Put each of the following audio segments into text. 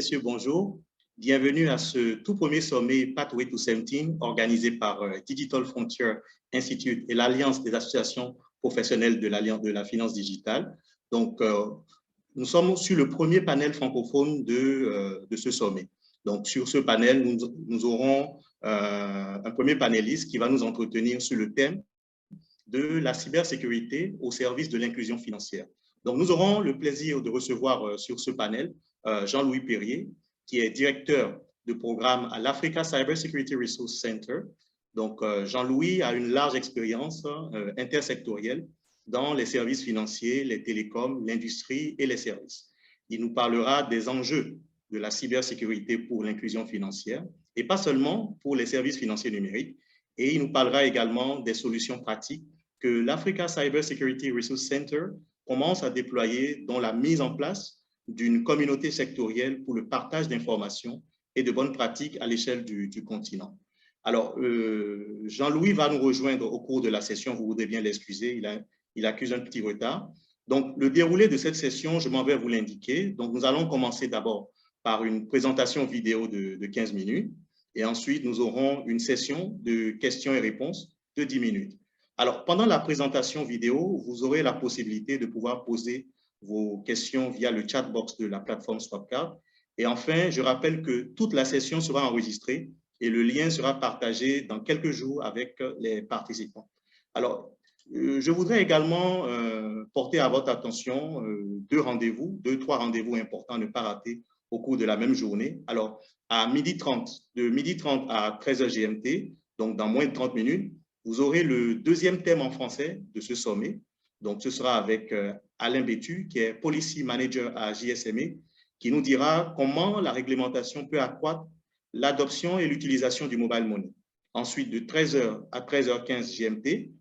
messieurs, bonjour. Bienvenue à ce tout premier sommet Pathway to 17 organisé par Digital Frontier Institute et l'Alliance des associations professionnelles de l'Alliance de la finance digitale. Donc, nous sommes sur le premier panel francophone de ce sommet. Donc, sur ce panel, nous aurons un premier panéliste qui va nous entretenir sur le thème de la cybersécurité au service de l'inclusion financière. Donc, nous aurons le plaisir de recevoir sur ce panel Jean-Louis Perrier, qui est directeur de programme à l'Africa Cybersecurity Resource Center. Donc, Jean-Louis a une large expérience intersectorielle dans les services financiers, les télécoms, l'industrie et les services. Il nous parlera des enjeux de la cybersécurité pour l'inclusion financière et pas seulement pour les services financiers numériques. Et il nous parlera également des solutions pratiques que l'Africa Cybersecurity Resource Center commence à déployer dans la mise en place d'une communauté sectorielle pour le partage d'informations et de bonnes pratiques à l'échelle du continent. Alors, Jean-Louis va nous rejoindre au cours de la session, vous voudrez bien l'excuser, il accuse un petit retard. Donc, le déroulé de cette session, je m'en vais vous l'indiquer. Donc, nous allons commencer d'abord par une présentation vidéo de 15 minutes et ensuite, nous aurons une session de questions et réponses de 10 minutes. Alors, pendant la présentation vidéo, vous aurez la possibilité de pouvoir poser vos questions via le chat box de la plateforme Swapcard. Et enfin, je rappelle que toute la session sera enregistrée et le lien sera partagé dans quelques jours avec les participants. Alors, je voudrais également porter à votre attention trois rendez-vous importants à ne pas rater au cours de la même journée. Alors, à 12h30, de 12h30 à 13h GMT, donc dans moins de 30 minutes, vous aurez le deuxième thème en français de ce sommet. Donc, ce sera avec Alain Bétu, qui est Policy Manager à JSME, qui nous dira comment la réglementation peut accroître l'adoption et l'utilisation du mobile money. Ensuite, de 13h à 13h15 GMT,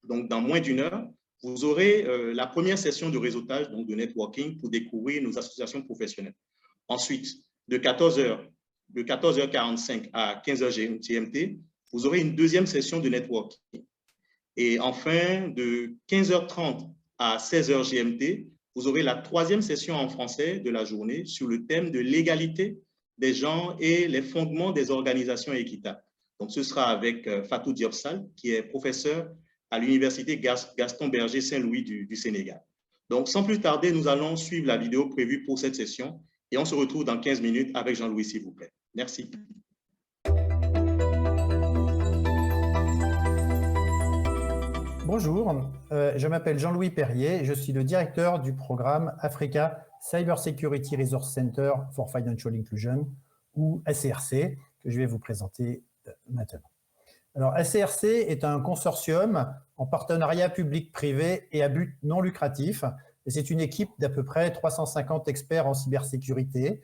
donc dans moins d'une heure, vous aurez la première session de réseautage, donc de networking, pour découvrir nos associations professionnelles. Ensuite, de 14h45 à 15h GMT, vous aurez une deuxième session de networking. Et enfin, de 15h30 à 16h GMT, vous aurez la troisième session en français de la journée sur le thème de l'égalité des genres et les fondements des organisations équitables. Donc, ce sera avec Fatou Diopsal, qui est professeur à l'université Gaston Berger Saint-Louis du Sénégal. Donc, sans plus tarder, nous allons suivre la vidéo prévue pour cette session et on se retrouve dans 15 minutes avec Jean-Louis, s'il vous plaît. Merci. Bonjour, je m'appelle Jean-Louis Perrier, je suis le directeur du programme Africa Cybersecurity Resource Center for Financial Inclusion, ou ACRC, que je vais vous présenter maintenant. Alors, ACRC est un consortium en partenariat public-privé et à but non lucratif, et c'est une équipe d'à peu près 350 experts en cybersécurité,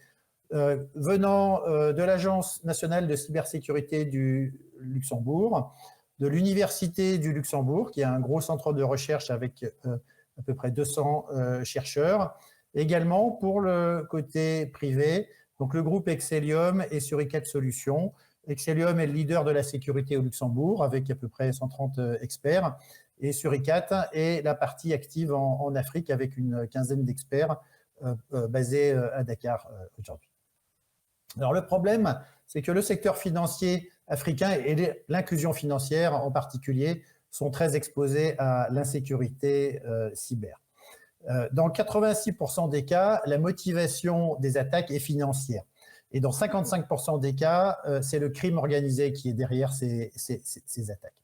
venant de l'Agence nationale de cybersécurité du Luxembourg, de l'Université du Luxembourg, qui est un gros centre de recherche avec à peu près 200 chercheurs. Également, pour le côté privé, donc le groupe Excellium et Suricat Solutions. Excellium est le leader de la sécurité au Luxembourg, avec à peu près 130 experts. Et Suricat est la partie active en Afrique, avec une quinzaine d'experts basés à Dakar aujourd'hui. Alors, le problème, c'est que le secteur financier africain et l'inclusion financière en particulier sont très exposés à l'insécurité cyber. Dans 86% des cas, la motivation des attaques est financière. Et dans 55% des cas, c'est le crime organisé qui est derrière ces attaques.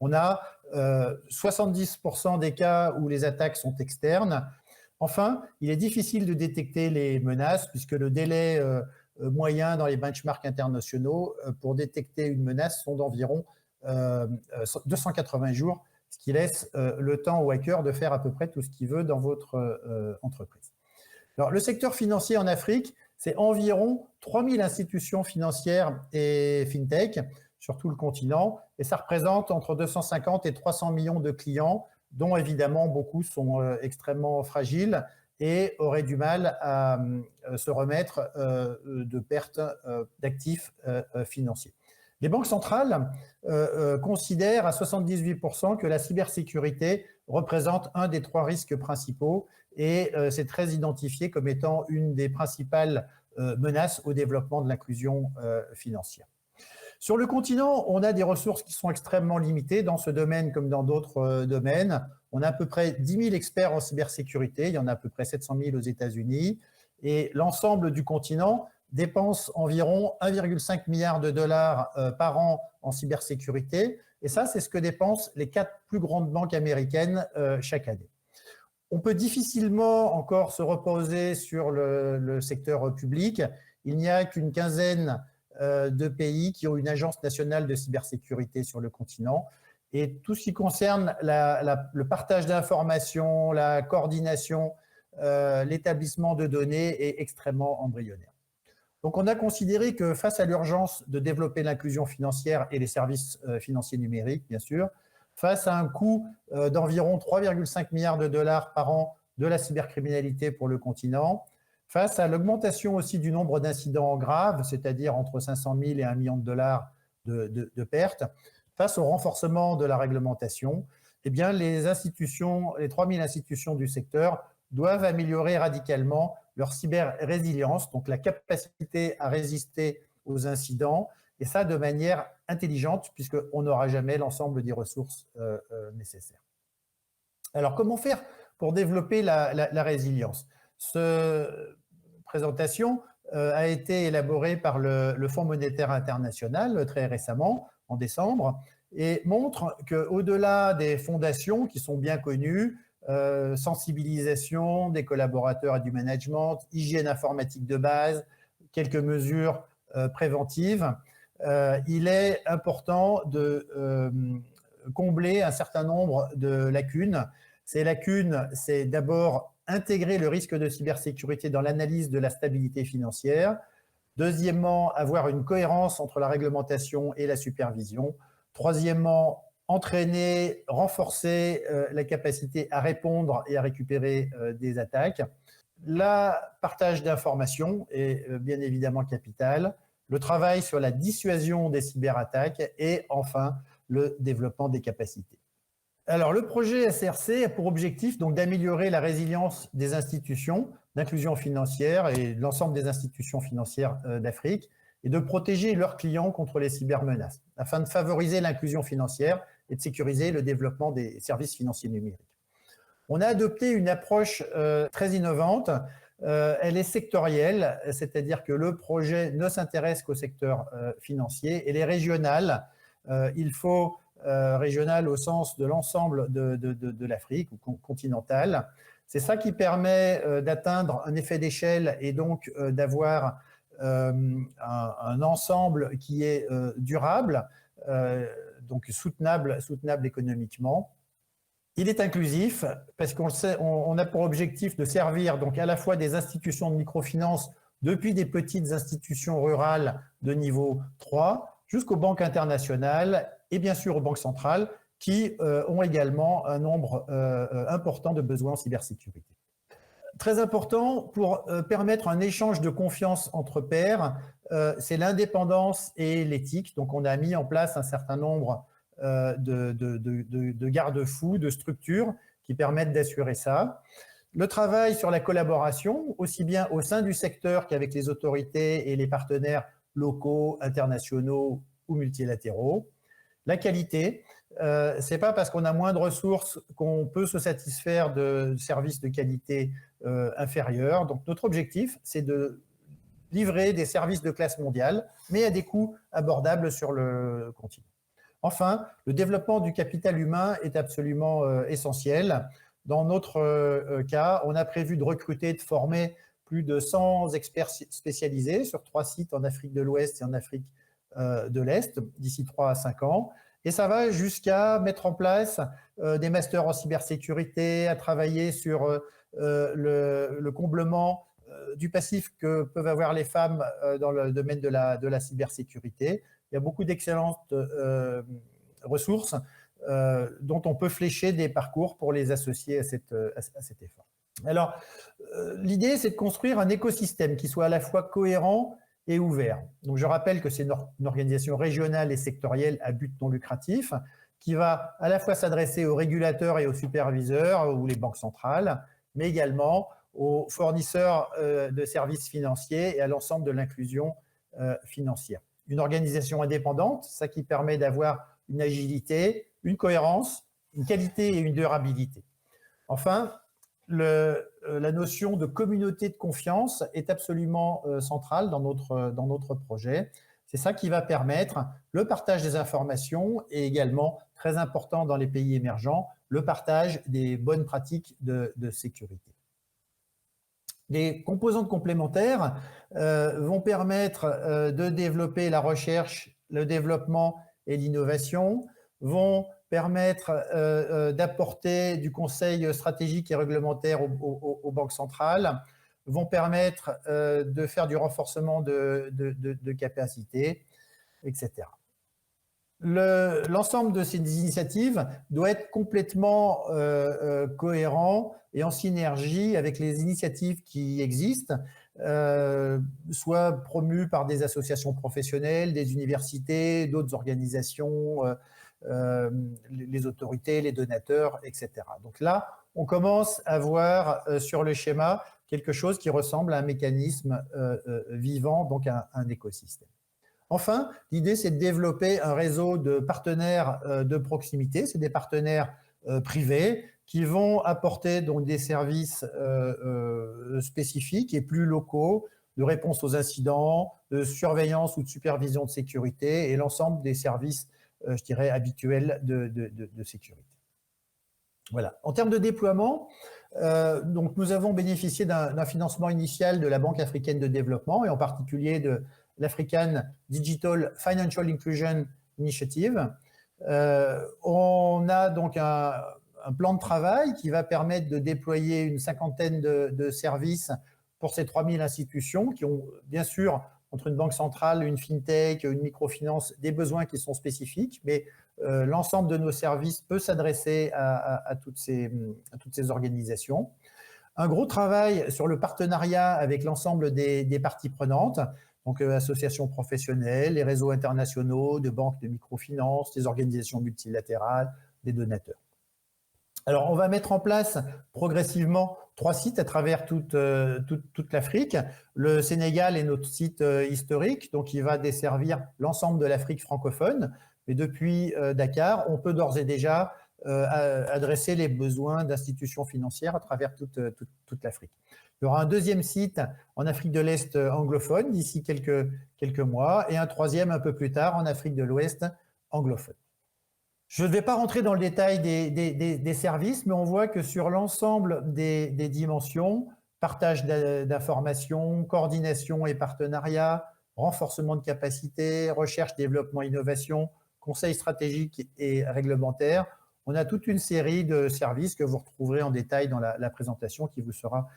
On a 70% des cas où les attaques sont externes. Enfin, il est difficile de détecter les menaces puisque le délai moyen dans les benchmarks internationaux pour détecter une menace sont d'environ 280 jours, ce qui laisse le temps au hacker de faire à peu près tout ce qu'il veut dans votre entreprise. Alors, le secteur financier en Afrique, c'est environ 3000 institutions financières et fintech sur tout le continent, et ça représente entre 250 et 300 millions de clients, dont évidemment beaucoup sont extrêmement fragiles et auraient du mal à se remettre de pertes d'actifs financiers. Les banques centrales considèrent à 78% que la cybersécurité représente un des 3 risques principaux et c'est très identifié comme étant une des principales menace au développement de l'inclusion financière. Sur le continent, on a des ressources qui sont extrêmement limitées dans ce domaine comme dans d'autres domaines. On a à peu près 10 000 experts en cybersécurité, il y en a à peu près 700 000 aux États-Unis, et l'ensemble du continent dépense environ 1,5 milliard de dollars par an en cybersécurité, et ça, c'est ce que dépensent les 4 plus grandes banques américaines chaque année. On peut difficilement encore se reposer sur le secteur public. Il n'y a qu'une quinzaine de pays qui ont une agence nationale de cybersécurité sur le continent. Et tout ce qui concerne le partage d'informations, la coordination, l'établissement de données est extrêmement embryonnaire. Donc on a considéré que face à l'urgence de développer l'inclusion financière et les services financiers numériques, bien sûr, face à un coût d'environ 3,5 milliards de dollars par an de la cybercriminalité pour le continent, face à l'augmentation aussi du nombre d'incidents graves, c'est-à-dire entre 500 000 et 1 million de dollars de pertes, face au renforcement de la réglementation, eh bien, les 3 000 institutions du secteur doivent améliorer radicalement leur cyber-résilience, donc la capacité à résister aux incidents, et ça de manière intelligente, puisqu'on n'aura jamais l'ensemble des ressources nécessaires. Alors, comment faire pour développer la résilience ? Cette présentation a été élaborée par le Fonds monétaire international très récemment, en décembre, et montre qu'au-delà des fondations qui sont bien connues, sensibilisation des collaborateurs et du management, hygiène informatique de base, quelques mesures préventives, il est important de combler un certain nombre de lacunes. Ces lacunes, c'est d'abord intégrer le risque de cybersécurité dans l'analyse de la stabilité financière. Deuxièmement, avoir une cohérence entre la réglementation et la supervision. Troisièmement, entraîner, renforcer la capacité à répondre et à récupérer des attaques. Le partage d'informations est bien évidemment capital. Le travail sur la dissuasion des cyberattaques et enfin le développement des capacités. Alors, le projet SRC a pour objectif donc d'améliorer la résilience des institutions d'inclusion financière et de l'ensemble des institutions financières d'Afrique et de protéger leurs clients contre les cybermenaces afin de favoriser l'inclusion financière et de sécuriser le développement des services financiers numériques. On a adopté une approche très innovante. Elle est sectorielle, c'est-à-dire que le projet ne s'intéresse qu'au secteur financier. Elle est régionale. Il faut régionale au sens de l'ensemble de l'Afrique ou continentale. C'est ça qui permet d'atteindre un effet d'échelle et donc d'avoir un ensemble qui est durable, donc soutenable économiquement. Il est inclusif parce qu'on a pour objectif de servir donc à la fois des institutions de microfinance depuis des petites institutions rurales de niveau 3 jusqu'aux banques internationales et bien sûr aux banques centrales qui ont également un nombre important de besoins en cybersécurité. Très important pour permettre un échange de confiance entre pairs, c'est l'indépendance et l'éthique. Donc on a mis en place un certain nombre de garde-fous, de structures qui permettent d'assurer ça. Le travail sur la collaboration, aussi bien au sein du secteur qu'avec les autorités et les partenaires locaux, internationaux ou multilatéraux. La qualité, c'est pas parce qu'on a moins de ressources qu'on peut se satisfaire de services de qualité inférieurs. Donc notre objectif, c'est de livrer des services de classe mondiale, mais à des coûts abordables sur le continent. Enfin, le développement du capital humain est absolument essentiel. Dans notre cas, on a prévu de recruter, de former plus de 100 experts spécialisés sur 3 sites en Afrique de l'Ouest et en Afrique de l'Est d'ici 3 à 5 ans. Et ça va jusqu'à mettre en place des masters en cybersécurité, à travailler sur le comblement du passif que peuvent avoir les femmes dans le domaine de la cybersécurité. Il y a beaucoup d'excellentes ressources dont on peut flécher des parcours pour les associer à cet effort. Alors, l'idée, c'est de construire un écosystème qui soit à la fois cohérent et ouvert. Donc, je rappelle que c'est une organisation régionale et sectorielle à but non lucratif qui va à la fois s'adresser aux régulateurs et aux superviseurs ou les banques centrales, mais également aux fournisseurs de services financiers et à l'ensemble de l'inclusion financière. Une organisation indépendante, ça qui permet d'avoir une agilité, une cohérence, une qualité et une durabilité. Enfin, la notion de communauté de confiance est absolument centrale dans notre projet. C'est ça qui va permettre le partage des informations et également, très important dans les pays émergents, le partage des bonnes pratiques de sécurité. Les composantes complémentaires vont permettre de développer la recherche, le développement et l'innovation, vont permettre d'apporter du conseil stratégique et réglementaire aux banques centrales, vont permettre de faire du renforcement de capacités, etc. L'ensemble de ces initiatives doit être complètement cohérent et en synergie avec les initiatives qui existent, soit promues par des associations professionnelles, des universités, d'autres organisations, les autorités, les donateurs, etc. Donc là, on commence à voir sur le schéma quelque chose qui ressemble à un mécanisme vivant, donc un écosystème. Enfin, l'idée, c'est de développer un réseau de partenaires de proximité. C'est des partenaires privés qui vont apporter donc des services spécifiques et plus locaux de réponse aux incidents, de surveillance ou de supervision de sécurité et l'ensemble des services, je dirais, habituels de sécurité. Voilà. En termes de déploiement, donc nous avons bénéficié d'un financement initial de la Banque africaine de développement et en particulier de l'African Digital Financial Inclusion Initiative. On a donc un plan de travail qui va permettre de déployer une cinquantaine de services pour ces 3000 institutions qui ont bien sûr, entre une banque centrale, une fintech, une microfinance, des besoins qui sont spécifiques, mais l'ensemble de nos services peut s'adresser à toutes ces organisations. Un gros travail sur le partenariat avec l'ensemble des parties prenantes, donc associations professionnelles, les réseaux internationaux de banques de microfinance, des organisations multilatérales, des donateurs. Alors, on va mettre en place progressivement 3 sites à travers toute l'Afrique. Le Sénégal est notre site historique, donc il va desservir l'ensemble de l'Afrique francophone. Mais depuis Dakar, on peut d'ores et déjà adresser les besoins d'institutions financières à travers toute l'Afrique. Il y aura un deuxième site en Afrique de l'Est anglophone d'ici quelques mois et un troisième un peu plus tard en Afrique de l'Ouest anglophone. Je ne vais pas rentrer dans le détail des services, mais on voit que sur l'ensemble des dimensions, partage d'informations, coordination et partenariat, renforcement de capacités, recherche, développement, innovation, conseil stratégique et réglementaire, on a toute une série de services que vous retrouverez en détail dans la présentation qui vous sera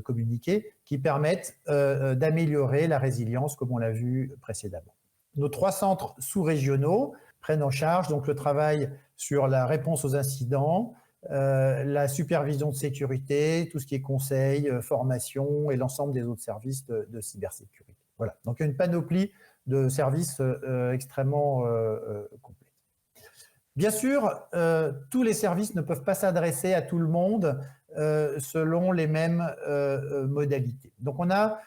communiquée, qui permettent d'améliorer la résilience comme on l'a vu précédemment. Nos 3 centres sous-régionaux prennent en charge donc le travail sur la réponse aux incidents, la supervision de sécurité, tout ce qui est conseil, formation et l'ensemble des autres services de cybersécurité. Voilà, donc il y a une panoplie de services extrêmement complète. Bien sûr, tous les services ne peuvent pas s'adresser à tout le monde selon les mêmes modalités. Donc, on a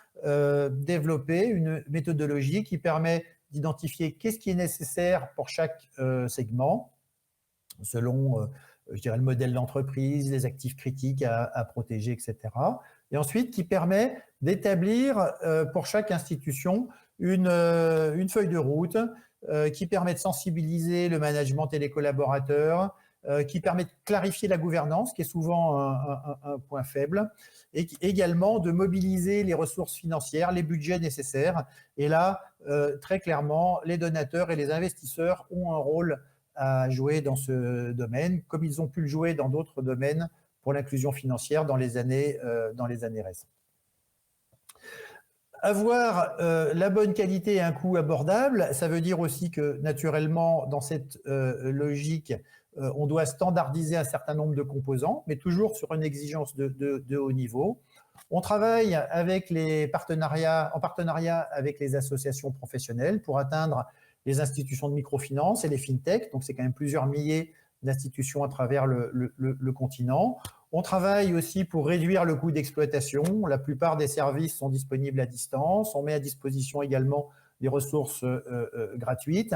développé une méthodologie qui permet d'identifier qu'est-ce qui est nécessaire pour chaque segment, selon, je dirais, le modèle d'entreprise, les actifs critiques à protéger, etc. Et ensuite, qui permet d'établir pour chaque institution une feuille de route qui permet de sensibiliser le management et les collaborateurs, qui permet de clarifier la gouvernance, qui est souvent un point faible, et également de mobiliser les ressources financières, les budgets nécessaires. Et là, très clairement, les donateurs et les investisseurs ont un rôle à jouer dans ce domaine, comme ils ont pu le jouer dans d'autres domaines pour l'inclusion financière dans les années récentes. Avoir la bonne qualité et un coût abordable, ça veut dire aussi que naturellement, dans cette logique, on doit standardiser un certain nombre de composants, mais toujours sur une exigence de haut niveau. On travaille avec en partenariat avec les associations professionnelles pour atteindre les institutions de microfinance et les fintech. Donc, c'est quand même plusieurs milliers d'institutions à travers le continent. On travaille aussi pour réduire le coût d'exploitation. La plupart des services sont disponibles à distance. On met à disposition également des ressources gratuites.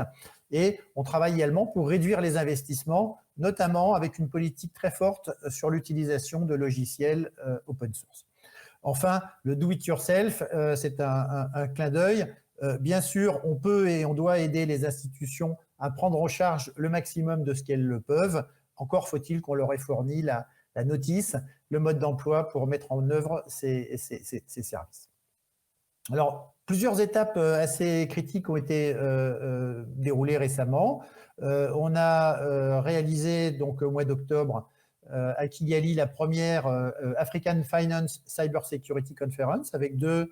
Et on travaille également pour réduire les investissements, notamment avec une politique très forte sur l'utilisation de logiciels open source. Enfin, le do-it-yourself, c'est un clin d'œil. Bien sûr, on peut et on doit aider les institutions à prendre en charge le maximum de ce qu'elles le peuvent. Encore faut-il qu'on leur ait fourni la notice, le mode d'emploi pour mettre en œuvre ces services. Alors, plusieurs étapes assez critiques ont été déroulées récemment. On a réalisé donc au mois d'octobre à Kigali la première African Finance Cyber Security Conference avec 2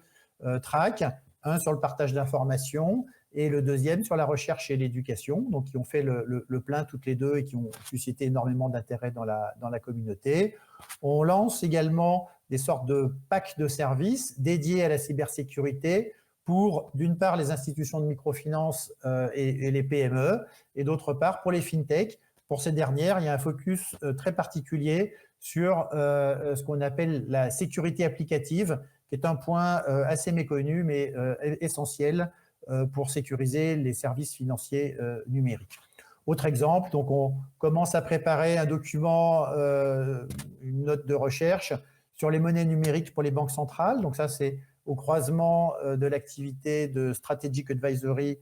tracks, un sur le partage d'informations et le deuxième sur la recherche et l'éducation, donc qui ont fait le plein toutes les deux et qui ont suscité énormément d'intérêt dans la communauté. On lance également des sortes de packs de services dédiés à la cybersécurité pour, d'une part, les institutions de microfinance et les PME, et d'autre part, pour les fintech. Pour ces dernières, il y a un focus très particulier sur ce qu'on appelle la sécurité applicative, qui est un point assez méconnu, mais essentiel pour sécuriser les services financiers numériques. Autre exemple, donc on commence à préparer un document, une note de recherche sur les monnaies numériques pour les banques centrales. Donc ça, c'est au croisement de l'activité de Strategic Advisory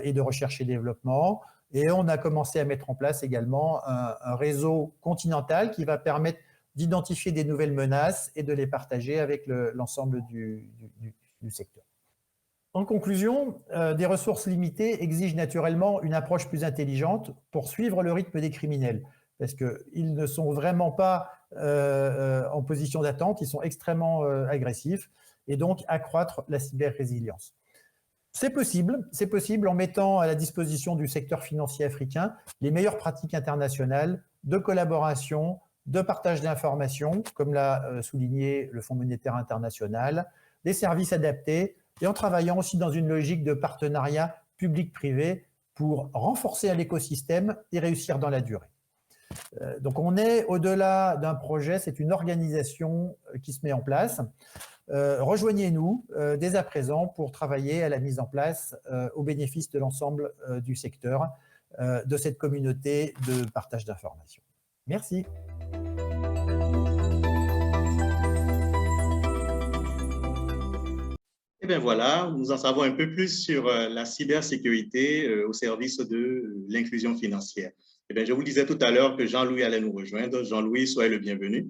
et de recherche et développement. Et on a commencé à mettre en place également un réseau continental qui va permettre d'identifier des nouvelles menaces et de les partager avec l'ensemble du secteur. En conclusion, des ressources limitées exigent naturellement une approche plus intelligente pour suivre le rythme des criminels, parce qu'ils ne sont vraiment pas en position d'attente, ils sont extrêmement agressifs, et donc accroître la cyber-résilience. C'est possible en mettant à la disposition du secteur financier africain les meilleures pratiques internationales de collaboration, de partage d'informations, comme l'a souligné le Fonds monétaire international, des services adaptés, et en travaillant aussi dans une logique de partenariat public-privé pour renforcer l'écosystème et réussir dans la durée. Donc on est au-delà d'un projet, c'est une organisation qui se met en place. Rejoignez-nous dès à présent pour travailler à la mise en place au bénéfice de l'ensemble du secteur, de cette communauté de partage d'informations. Merci. Eh bien voilà, nous en savons un peu plus sur la cybersécurité au service de l'inclusion financière. Eh bien, je vous disais tout à l'heure que Jean-Louis allait nous rejoindre. Jean-Louis, soyez le bienvenu.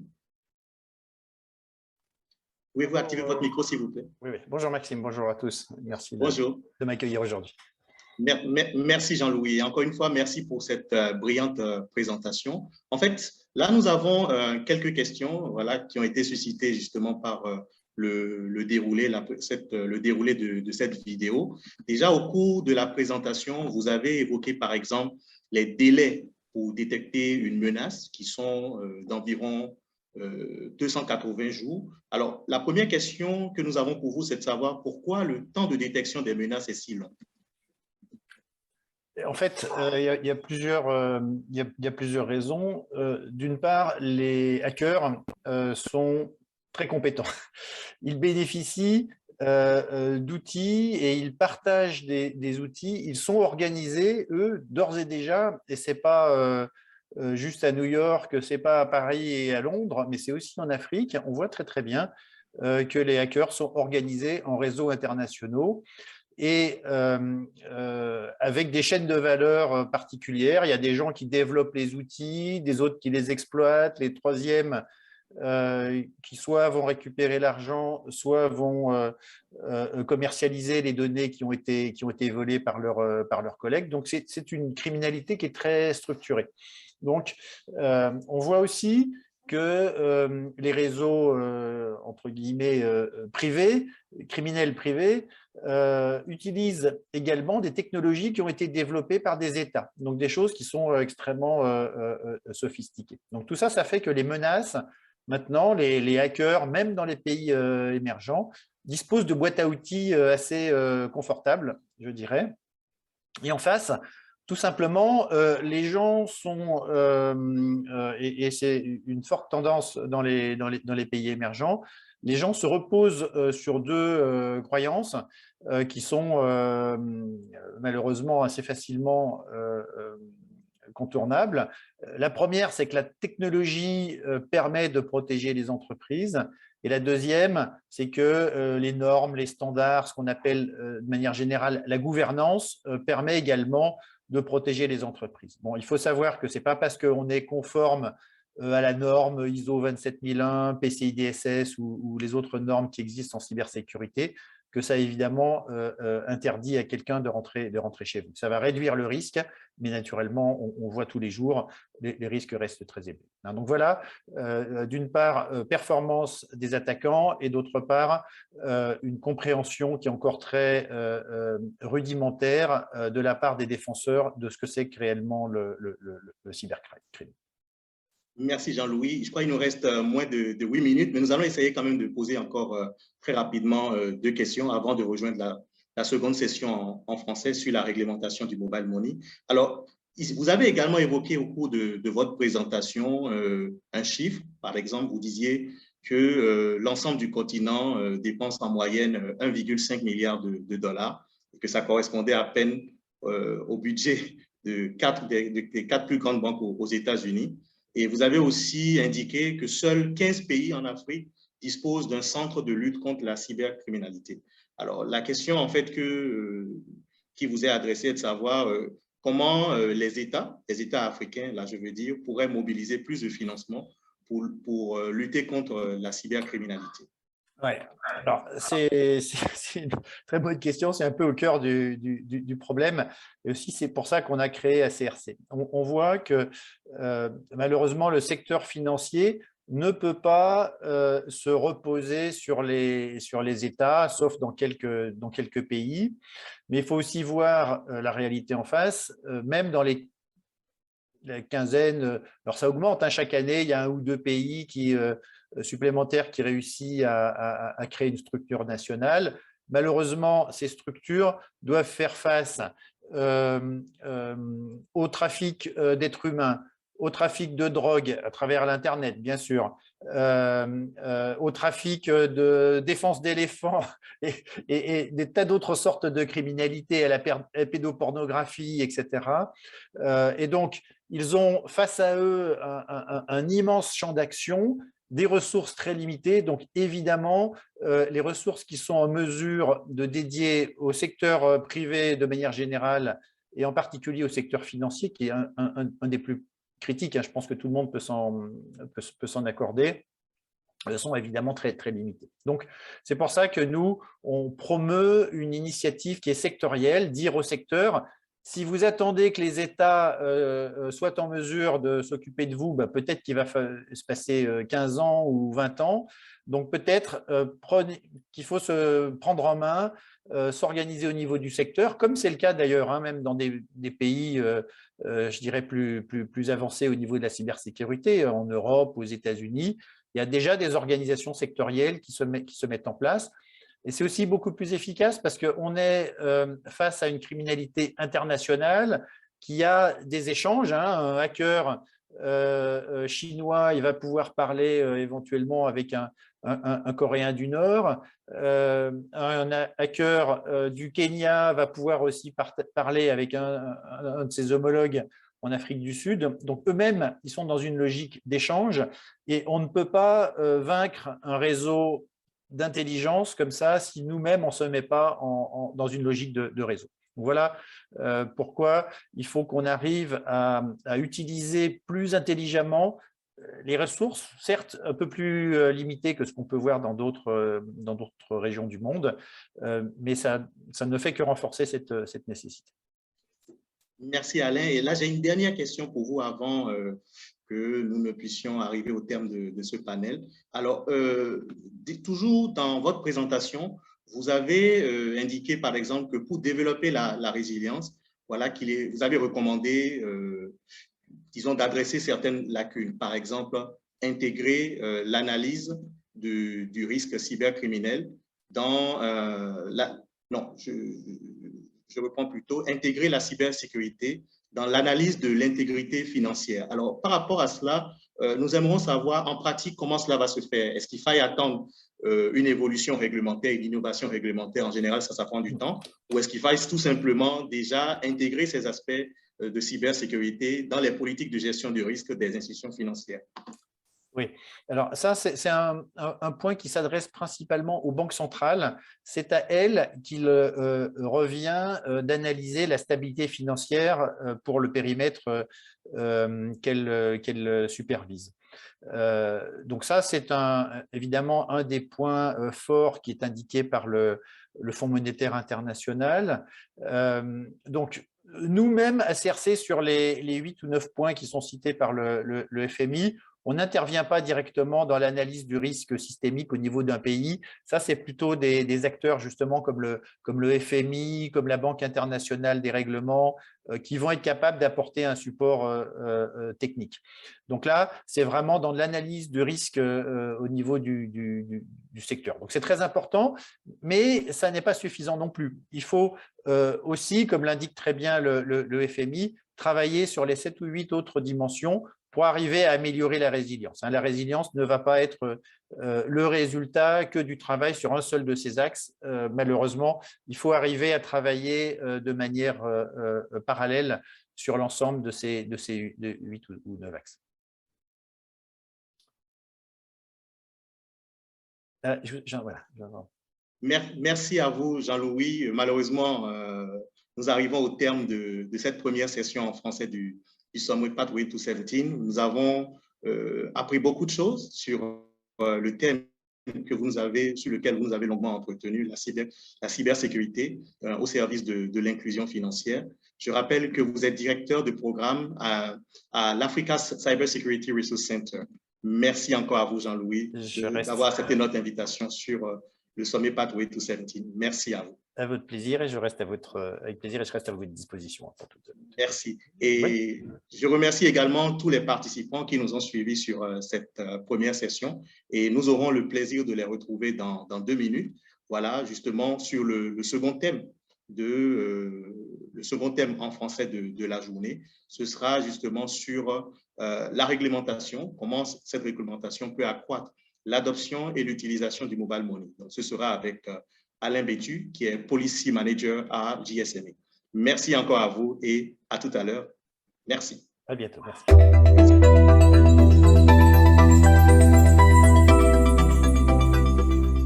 Pouvez-vous activer votre micro, s'il vous plaît? Oui. Bonjour Maxime, bonjour à tous. Merci de m'accueillir aujourd'hui. Merci Jean-Louis. Encore une fois, merci pour cette brillante présentation. En fait, là, nous avons quelques questions voilà, qui ont été suscitées justement par le déroulé de cette vidéo. Déjà, au cours de la présentation, vous avez évoqué par exemple les délais pour détecter une menace qui sont d'environ 280 jours. Alors, la première question que nous avons pour vous, c'est de savoir pourquoi le temps de détection des menaces est si long. En fait, il y a plusieurs raisons. D'une part, les hackers sont très compétents. Ils bénéficient d'outils et ils partagent des outils. Ils sont organisés, eux, d'ores et déjà, et ce n'est pas juste à New York, ce n'est pas à Paris et à Londres, mais c'est aussi en Afrique. On voit très bien que les hackers sont organisés en réseaux internationaux et avec des chaînes de valeur particulières. Il y a des gens qui développent les outils, des autres qui les exploitent, les troisièmes qui soit vont récupérer l'argent, soit vont commercialiser les données qui ont été volées par leurs collègues. Donc, c'est une criminalité qui est très structurée. Donc, on voit aussi que les réseaux, entre guillemets, privés, criminels privés, utilisent également des technologies qui ont été développées par des États. Donc, des choses qui sont extrêmement sophistiquées. Donc, tout ça, ça fait que les menaces, maintenant, les hackers, même dans les pays émergents, disposent de boîtes à outils assez confortables, je dirais. Et en face, Tout simplement, les gens sont, et c'est une forte tendance dans les pays émergents, les gens se reposent sur deux croyances qui sont malheureusement assez facilement contournables. La première, c'est que la technologie permet de protéger les entreprises. Et la deuxième, c'est que les normes, les standards, ce qu'on appelle de manière générale la gouvernance, permet également de protéger les entreprises. Bon, il faut savoir que ce n'est pas parce qu'on est conforme à la norme ISO 27001, PCI DSS ou les autres normes qui existent en cybersécurité que ça évidemment interdit à quelqu'un de rentrer chez vous. Ça va réduire le risque, mais naturellement, on voit tous les jours, les risques restent très élevés. Donc voilà, d'une part, performance des attaquants et d'autre part, une compréhension qui est encore très rudimentaire de la part des défenseurs de ce que c'est que réellement le cybercrime. Merci Jean-Louis. Je crois qu'il nous reste moins de 8 minutes, mais nous allons essayer quand même de poser encore très rapidement 2 questions avant de rejoindre la seconde session en français sur la réglementation du mobile money. Alors, vous avez également évoqué au cours de votre présentation un chiffre. Par exemple, vous disiez que l'ensemble du continent dépense en moyenne 1,5 milliard de dollars et que ça correspondait à peine au budget des 4 plus grandes banques aux États-Unis. Et vous avez aussi indiqué que seuls 15 pays en Afrique disposent d'un centre de lutte contre la cybercriminalité. Alors, la question en fait qui vous est adressée est de savoir comment les États africains, là je veux dire, pourraient mobiliser plus de financement pour lutter contre la cybercriminalité. Oui, alors c'est une très bonne question, c'est un peu au cœur du problème. Et aussi, c'est pour ça qu'on a créé ACRC. On voit que malheureusement, le secteur financier ne peut pas se reposer sur les États, sauf dans quelques pays. Mais il faut aussi voir la réalité en face, même dans la quinzaine, alors ça augmente, chaque année, il y a 1 ou 2 pays supplémentaires qui réussissent à créer une structure nationale. Malheureusement, ces structures doivent faire face au trafic d'êtres humains, au trafic de drogue à travers l'Internet, bien sûr, au trafic de défense d'éléphants et des tas d'autres sortes de criminalités, à la pédopornographie, etc. Et donc, ils ont face à eux un immense champ d'action, des ressources très limitées. Donc, évidemment, les ressources qui sont en mesure de dédier au secteur privé de manière générale, et en particulier au secteur financier, qui est un des plus critiques, je pense que tout le monde peut s'en accorder, sont évidemment très, très limitées. Donc, c'est pour ça que nous, on promeut une initiative qui est sectorielle, dire au secteur, si vous attendez que les États soient en mesure de s'occuper de vous, peut-être qu'il va se passer 15 ans ou 20 ans. Donc, peut-être qu'il faut se prendre en main, s'organiser au niveau du secteur, comme c'est le cas d'ailleurs, même dans des pays, je dirais, plus avancés au niveau de la cybersécurité, en Europe, aux États-Unis. Il y a déjà des organisations sectorielles qui se mettent en place. Et c'est aussi beaucoup plus efficace parce qu'on est face à une criminalité internationale qui a des échanges. Un hacker chinois, il va pouvoir parler éventuellement avec un Coréen du Nord. Un hacker du Kenya va pouvoir aussi parler avec un de ses homologues en Afrique du Sud. Donc, eux-mêmes, ils sont dans une logique d'échange et on ne peut pas vaincre un réseau d'intelligence comme ça si nous-mêmes, on ne se met pas dans une logique de réseau. Donc, voilà pourquoi il faut qu'on arrive à utiliser plus intelligemment les ressources, certes un peu plus limitées que ce qu'on peut voir dans d'autres régions du monde, mais ça ne fait que renforcer cette nécessité. Merci Alain. Et là, j'ai une dernière question pour vous avant que nous ne puissions arriver au terme de ce panel. Alors, toujours dans votre présentation, vous avez indiqué par exemple que pour développer la résilience, voilà, vous avez recommandé, disons, d'adresser certaines lacunes. Par exemple, intégrer l'analyse du risque cybercriminel dans je reprends plutôt, intégrer la cybersécurité dans l'analyse de l'intégrité financière. Alors, par rapport à cela, nous aimerons savoir en pratique comment cela va se faire. Est-ce qu'il faille attendre une évolution réglementaire, une innovation réglementaire? En général, ça prend du temps. Ou est-ce qu'il faille tout simplement déjà intégrer ces aspects de cybersécurité dans les politiques de gestion du risque des institutions financières? Oui, alors ça, c'est un point qui s'adresse principalement aux banques centrales. C'est à elles qu'il revient d'analyser la stabilité financière pour le périmètre qu'elles supervisent. Donc ça, c'est évidemment un des points forts qui est indiqué par le Fonds monétaire international. Donc, nous-mêmes, à CRC, sur les 8 ou 9 points qui sont cités par le FMI, on n'intervient pas directement dans l'analyse du risque systémique au niveau d'un pays. Ça, c'est plutôt des acteurs justement comme le FMI, comme la Banque internationale des règlements, qui vont être capables d'apporter un support technique. Donc là, c'est vraiment dans l'analyse du risque au niveau du secteur. Donc c'est très important, mais ça n'est pas suffisant non plus. Il faut aussi, comme l'indique très bien le FMI, travailler sur les 7 ou 8 autres dimensions pour arriver à améliorer la résilience. La résilience ne va pas être le résultat que du travail sur un seul de ces axes. Malheureusement, il faut arriver à travailler de manière parallèle sur l'ensemble de ces 8 ou 9 axes. Merci à vous, Jean-Louis. Malheureusement, nous arrivons au terme de cette première session en français du Summit Pathway to 17. Nous avons appris beaucoup de choses sur le thème sur lequel vous nous avez longuement entretenu, la cybersécurité au service de l'inclusion financière. Je rappelle que vous êtes directeur de programme à l'Africa Cybersecurity Resource Center. Merci encore à vous, Jean-Louis, d'avoir accepté notre invitation sur le Summit Pathway to 17. Merci à vous. À votre plaisir, et je reste à votre disposition. Merci. Et je remercie également tous les participants qui nous ont suivis sur cette première session. Et nous aurons le plaisir de les retrouver dans 2 minutes. Voilà, justement, sur le second thème en français de la journée. Ce sera justement sur la réglementation, comment cette réglementation peut accroître l'adoption et l'utilisation du mobile money. Donc, ce sera avec Alain Bétu, qui est Policy Manager à JSMA. Merci encore à vous et à tout à l'heure. Merci. À bientôt. Merci.